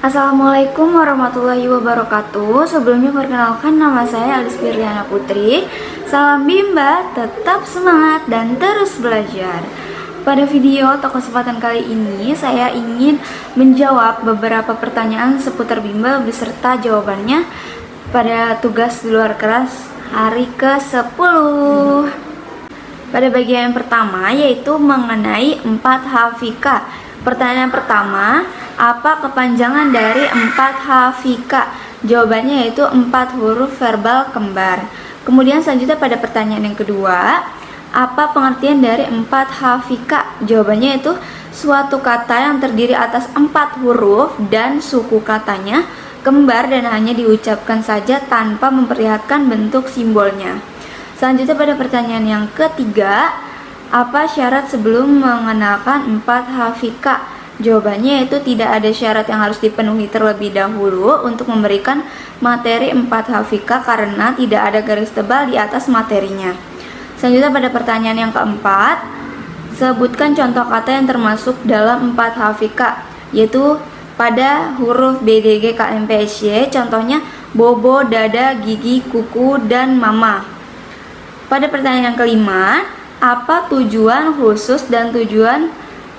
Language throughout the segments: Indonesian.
Assalamualaikum warahmatullahi wabarakatuh. Sebelumnya perkenalkan, nama saya Alis Firliana Putri. Salam Bimba, tetap semangat dan terus belajar. Pada video atau kesempatan kali ini saya ingin menjawab beberapa pertanyaan seputar Bimba beserta jawabannya pada tugas di luar kelas hari ke-10. Pada bagian yang pertama yaitu mengenai 4 hafika. Pertanyaan pertama, apa kepanjangan dari 4 hafika? Jawabannya yaitu 4 huruf verbal kembar. Kemudian selanjutnya pada pertanyaan yang kedua, apa pengertian dari 4 hafika? Jawabannya yaitu suatu kata yang terdiri atas 4 huruf dan suku katanya kembar dan hanya diucapkan saja tanpa memperlihatkan bentuk simbolnya. Selanjutnya pada pertanyaan yang ketiga, apa syarat sebelum mengenalkan 4 hafika? Jawabannya yaitu tidak ada syarat yang harus dipenuhi terlebih dahulu untuk memberikan materi 4 hafika karena tidak ada garis tebal di atas materinya. Selanjutnya pada pertanyaan yang keempat, sebutkan contoh kata yang termasuk dalam 4 hafika, yaitu pada huruf B, D, G, K, M, P, S, Y, contohnya bobo, dada, gigi, kuku, dan mama. Pada pertanyaan yang kelima, apa tujuan khusus dan tujuan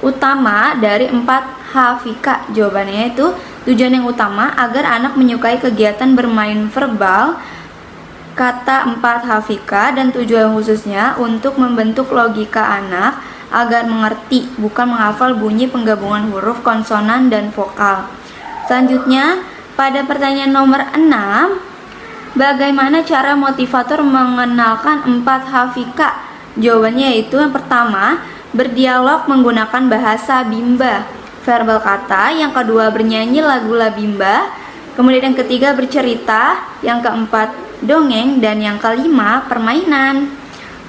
utama dari 4 hafika? Jawabannya itu tujuan yang utama agar anak menyukai kegiatan bermain verbal kata 4 hafika, dan tujuan khususnya untuk membentuk logika anak agar mengerti, bukan menghafal bunyi penggabungan huruf konsonan dan vokal. Selanjutnya pada pertanyaan nomor 6, bagaimana cara motivator mengenalkan 4 hafika? Jawabannya yaitu yang pertama, berdialog menggunakan bahasa Bimba, verbal kata. Yang kedua, bernyanyi lagu-la Bimba. Kemudian yang ketiga, bercerita. Yang keempat, dongeng. Dan yang kelima, permainan.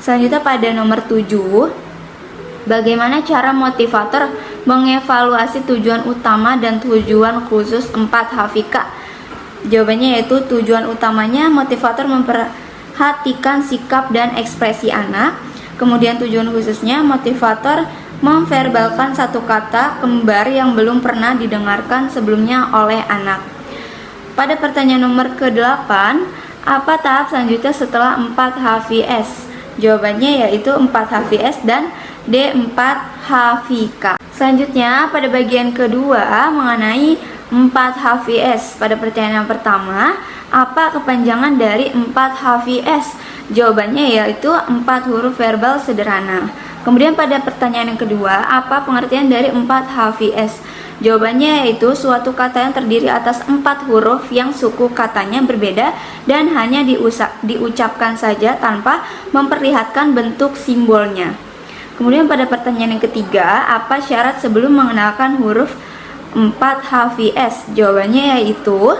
Selanjutnya pada nomor 7, bagaimana cara motivator mengevaluasi tujuan utama dan tujuan khusus 4 hafika? Jawabannya yaitu tujuan utamanya motivator memperhatikan sikap dan ekspresi anak. Kemudian tujuan khususnya motivator memverbalkan satu kata kembar yang belum pernah didengarkan sebelumnya oleh anak. Pada pertanyaan nomor ke-8, apa tahap selanjutnya setelah 4 HVS? Jawabannya yaitu 4 HVS dan D4 hafika. Selanjutnya pada bagian kedua mengenai 4 HVS. Pada pertanyaan yang pertama, apa kepanjangan dari 4 HVS? Jawabannya yaitu 4 huruf verbal sederhana. Kemudian pada pertanyaan yang kedua, apa pengertian dari 4 HVS? Jawabannya yaitu suatu kata yang terdiri atas 4 huruf yang suku katanya berbeda dan hanya diucapkan saja tanpa memperlihatkan bentuk simbolnya. Kemudian pada pertanyaan yang ketiga, apa syarat sebelum mengenalkan huruf 4 HVS? Jawabannya yaitu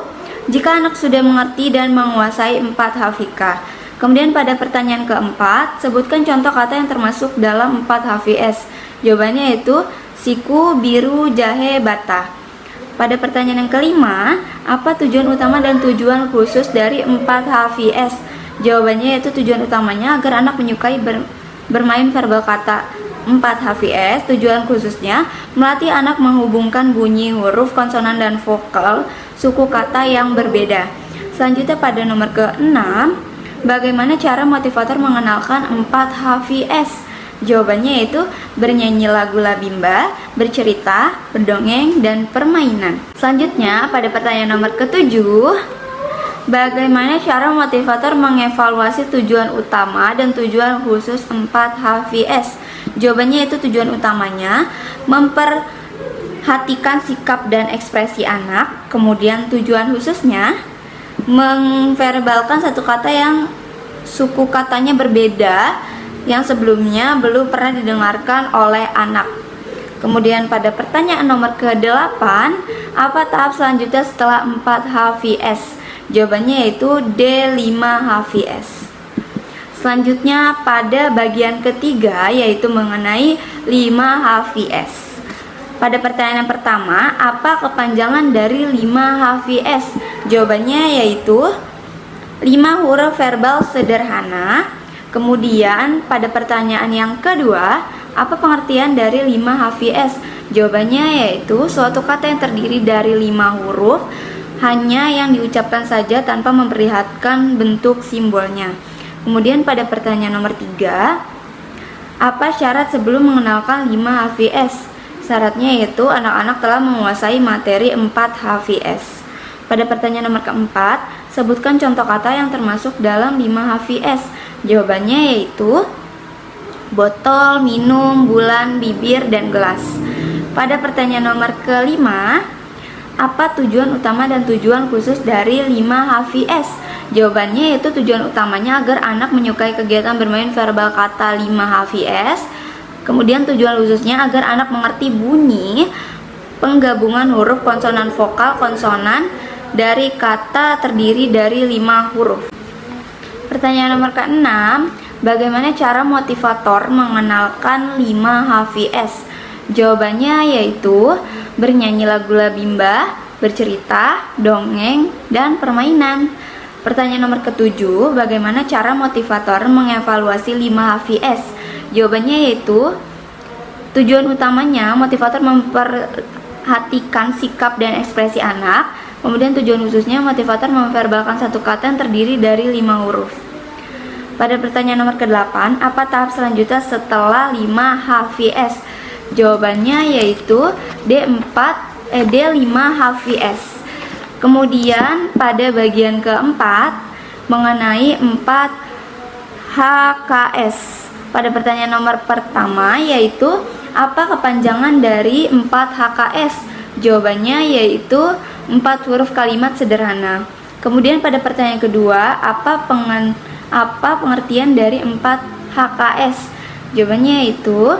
jika anak sudah mengerti dan menguasai 4 hafika. Kemudian pada pertanyaan keempat, sebutkan contoh kata yang termasuk dalam 4 HVS. Jawabannya yaitu siku, biru, jahe, bata. Pada pertanyaan yang kelima, apa tujuan utama dan tujuan khusus dari 4 HVS? Jawabannya yaitu tujuan utamanya agar anak menyukai bermain verbal kata 4 HVS. Tujuan khususnya melatih anak menghubungkan bunyi huruf konsonan dan vokal suku kata yang berbeda. Selanjutnya pada nomor ke-6, bagaimana cara motivator mengenalkan 4 HVS? Jawabannya yaitu bernyanyi lagu-la Bimba, bercerita, berdongeng, dan permainan. Selanjutnya pada pertanyaan nomor ke-7, bagaimana cara motivator mengevaluasi tujuan utama dan tujuan khusus 4 HVS? Jawabannya yaitu tujuan utamanya memperhatikan sikap dan ekspresi anak. Kemudian tujuan khususnya memverbalkan satu kata yang suku katanya berbeda yang sebelumnya belum pernah didengarkan oleh anak. Kemudian pada pertanyaan nomor ke-8, apa tahap selanjutnya setelah 4 HVS? Jawabannya yaitu D5 HVS. Selanjutnya pada bagian ketiga yaitu mengenai 5 HVS. Pada pertanyaan yang pertama, apa kepanjangan dari 5 HVS? Jawabannya yaitu 5 huruf verbal sederhana. Kemudian pada pertanyaan yang kedua, apa pengertian dari 5 HVS? Jawabannya yaitu suatu kata yang terdiri dari 5 huruf hanya yang diucapkan saja tanpa memperlihatkan bentuk simbolnya. Kemudian pada pertanyaan nomor 3, apa syarat sebelum mengenalkan 5 HVS? Syaratnya yaitu anak-anak telah menguasai materi 4 HVS. Pada pertanyaan nomor keempat, sebutkan contoh kata yang termasuk dalam 5 HVS. Jawabannya yaitu botol, minum, bulan, bibir, dan gelas. Pada pertanyaan nomor kelima, apa tujuan utama dan tujuan khusus dari 5 HVS? Jawabannya yaitu tujuan utamanya agar anak menyukai kegiatan bermain verbal kata 5 HVS. Kemudian tujuan khususnya agar anak mengerti bunyi penggabungan huruf konsonan vokal konsonan dari kata terdiri dari 5 huruf. Pertanyaan nomor ke-6, bagaimana cara motivator mengenalkan 5 HVS? Jawabannya yaitu bernyanyi lagu Labimba, bercerita, dongeng, dan permainan. Pertanyaan nomor ke-7, bagaimana cara motivator mengevaluasi 5 HVS? Jawabannya yaitu tujuan utamanya motivator memperhatikan sikap dan ekspresi anak. Kemudian tujuan khususnya motivator memverbalkan satu kata yang terdiri dari 5 huruf. Pada pertanyaan nomor ke-8, apa tahap selanjutnya setelah 5 HVS? Jawabannya yaitu D5 HVS. Kemudian pada bagian keempat mengenai 4 HKS. Pada pertanyaan nomor pertama yaitu apa kepanjangan dari 4 HKS? Jawabannya yaitu 4 huruf kalimat sederhana. Kemudian pada pertanyaan kedua, apa pengertian dari 4 HKS? Jawabannya yaitu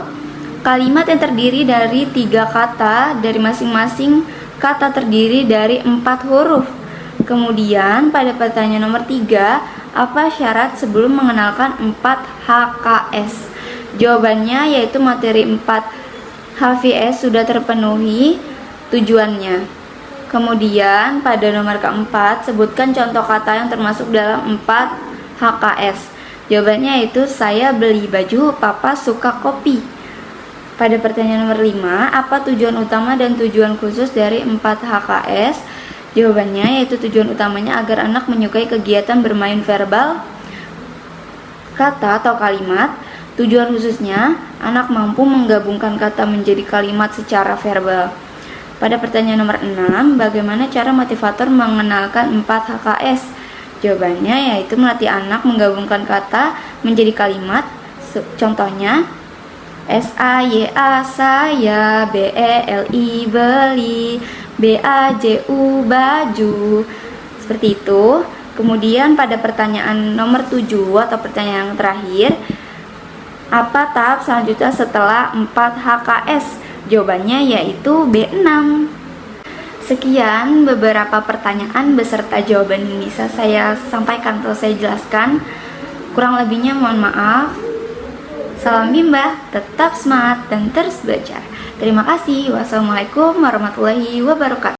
kalimat yang terdiri dari 3 kata, dari masing-masing kata terdiri dari 4 huruf. Kemudian pada pertanyaan nomor 3, apa syarat sebelum mengenalkan 4 HKS? Jawabannya yaitu materi 4 HVS sudah terpenuhi tujuannya. Kemudian pada nomor keempat, sebutkan contoh kata yang termasuk dalam 4 HKS. Jawabannya yaitu saya beli baju, papa suka kopi. Pada pertanyaan nomor 5, apa tujuan utama dan tujuan khusus dari 4 HKS? Jawabannya yaitu tujuan utamanya agar anak menyukai kegiatan bermain verbal kata atau kalimat. Tujuan khususnya anak mampu menggabungkan kata menjadi kalimat secara verbal. Pada pertanyaan nomor 6, bagaimana cara motivator mengenalkan 4 HKS? Jawabannya yaitu melatih anak menggabungkan kata menjadi kalimat. Contohnya SAYA saya, BELI beli, BAJU baju. Seperti itu. Kemudian pada pertanyaan nomor 7 atau pertanyaan yang terakhir, apa tahap selanjutnya setelah 4 HKS? Jawabannya yaitu B6. Sekian beberapa pertanyaan beserta jawaban yang bisa saya sampaikan atau saya jelaskan. Kurang lebihnya mohon maaf. Salam Bimba, tetap semangat dan terus belajar. Terima kasih. Wassalamualaikum warahmatullahi wabarakatuh.